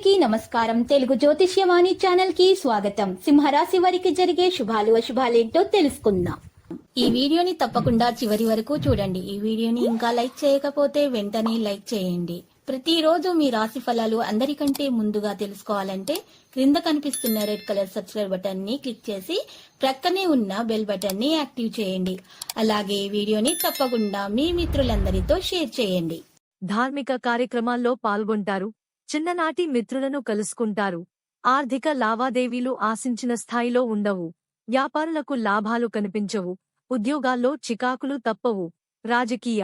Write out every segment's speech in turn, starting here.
అందరికీ నమస్కారం. తెలుగు జ్యోతిష్యవాణి ఛానల్ కి స్వాగతం. సింహరాశి వారికి జరిగే శుభాలు అశుభాలేంటో తెలుసుకుందాం. ఈ వీడియోని తప్పకుండా చివరి వరకు చూడండి. ఈ వీడియోని ఇంకా లైక్ చేయకపోతే వెంటనే లైక్ చేయండి. ప్రతిరోజు మీ రాశి ఫలాలు అందరికంటే ముందుగా తెలుసుకోవాలంటే క్రింద కనిపిస్తున్న రెడ్ కలర్ సబ్స్క్రైబ్ బటన్ ని క్లిక్ చేసి ప్రక్కనే ఉన్న బెల్ బటన్ ని యాక్టివ్ చేయండి. అలాగే ఈ వీడియోని తప్పకుండా మీ మిత్రులందరితో షేర్ చేయండి. ధార్మిక కార్యక్రమాల్లో పాల్గొంటారు. చిన్ననాటి మిత్రులను కలుసుకుంటారు. ఆర్థిక లావాదేవీలు ఆశించిన స్థాయిలో ఉండవు. వ్యాపారులకు లాభాలు కనిపించవు. ఉద్యోగాల్లో చికాకులు తప్పవు. రాజకీయ,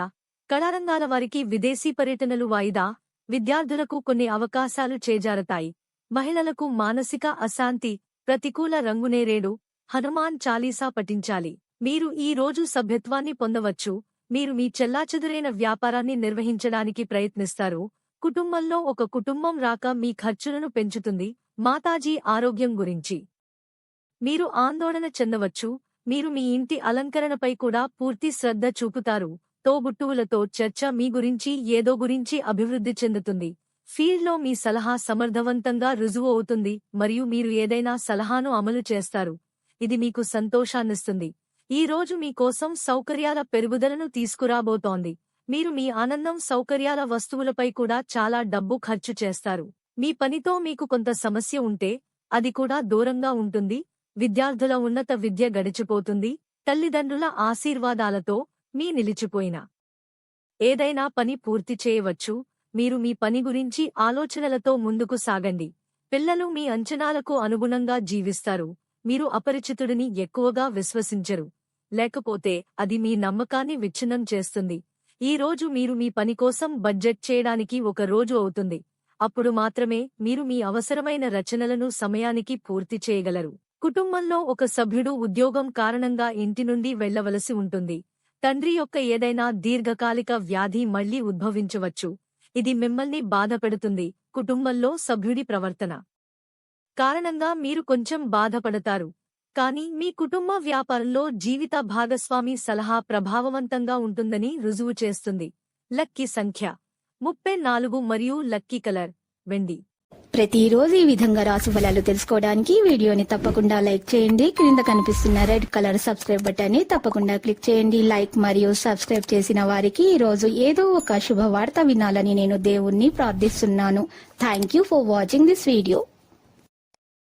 కళారంగాల వారికి విదేశీ పర్యటనలు వాయిదా. విద్యార్థులకు కొన్ని అవకాశాలు చేజారతాయి. మహిళలకు మానసిక అశాంతి. ప్రతికూల రంగునేరేడు. హనుమాన్ చాలీసా పఠించాలి. మీరు ఈ రోజు సభ్యత్వాన్ని పొందవచ్చు. మీరు మీ చెల్లాచెదురైన వ్యాపారాన్ని నిర్వహించడానికి ప్రయత్నిస్తారు. కుటుంబంలో ఒక కుటుంబం రాక మీ ఖర్చులను పెంచుతుంది. మాతాజీ ఆరోగ్యం గురించి మీరు ఆందోళన చెందవచ్చు. మీరు మీ ఇంటి అలంకరణపై కూడా పూర్తి శ్రద్ధ చూపుతారు. తోబుట్టువులతో చర్చ మీ గురించి ఏదో గురించి అభివృద్ధి చెందుతుంది. ఫీల్డ్లో మీ సలహా సమర్థవంతంగా రుజువు అవుతుంది మరియు మీరు ఏదైనా సలహాను అమలు చేస్తారు. ఇది మీకు సంతోషాన్నిస్తుంది. ఈ రోజు మీ కోసం సౌకర్యాల పెరుగుదలను తీసుకురాబోతోంది. మీరు మీ ఆనందం, సౌకర్యాల వస్తువులపై కూడా చాలా డబ్బు ఖర్చు చేస్తారు. మీ పనితో మీకు కొంత సమస్య ఉంటే అది కూడా దూరంగా ఉంటుంది. విద్యార్థుల ఉన్నత విద్య గడిచిపోతుంది. తల్లిదండ్రుల ఆశీర్వాదాలతో మీ నిలిచిపోయిన ఏదైనా పని పూర్తి చేయవచ్చు. మీరు మీ పని గురించి ఆలోచనలతో ముందుకు సాగండి. పిల్లలు మీ అంచనాలకు అనుగుణంగా జీవిస్తారు. మీరు అపరిచితుడిని ఎక్కువగా విశ్వసించరు. లేకపోతే అది మీ నమ్మకాన్ని విచ్ఛిన్నం చేస్తుంది. ఈ రోజు మీరు మీ పని కోసం బడ్జెట్ చేయడానికి ఒక రోజు అవుతుంది. అప్పుడు మాత్రమే మీరు మీ అవసరమైన రచనలను సమయానికి పూర్తి చేయగలరు. కుటుంబంలో ఒక సభ్యుడు ఉద్యోగం కారణంగా ఇంటి నుండి వెళ్లవలసి ఉంటుంది. తండ్రి యొక్క ఏదైనా దీర్ఘకాలిక వ్యాధి మళ్లీ ఉద్భవించవచ్చు. ఇది మిమ్మల్ని బాధపెడుతుంది. కుటుంబంలో సభ్యుడి ప్రవర్తన కారణంగా మీరు కొంచెం బాధపడతారు. కానీ మీ కుటుంబ వ్యాపారంలో జీవిత భాగస్వామి సలహా ప్రభావవంతంగా ఉంటుందని రుజువు చేస్తుంది. లక్కీ సంఖ్య 34 మరియు లక్కీ కలర్ వెండి. ప్రతిరోజు ఈ విధంగా రాశి ఫలాలు తెలుసుకోవడానికి వీడియోని తప్పకుండా లైక్ చేయండి. క్రింద కనిపిస్తున్న రెడ్ కలర్ సబ్స్క్రైబ్ బటన్ ని తప్పకుండా క్లిక్ చేయండి. లైక్ మరియు సబ్స్క్రైబ్ చేసిన వారికి ఈ రోజు ఏదో ఒక శుభవార్త వినాలని నేను దేవుణ్ణి ప్రార్థిస్తున్నాను. Thank you for watching this video.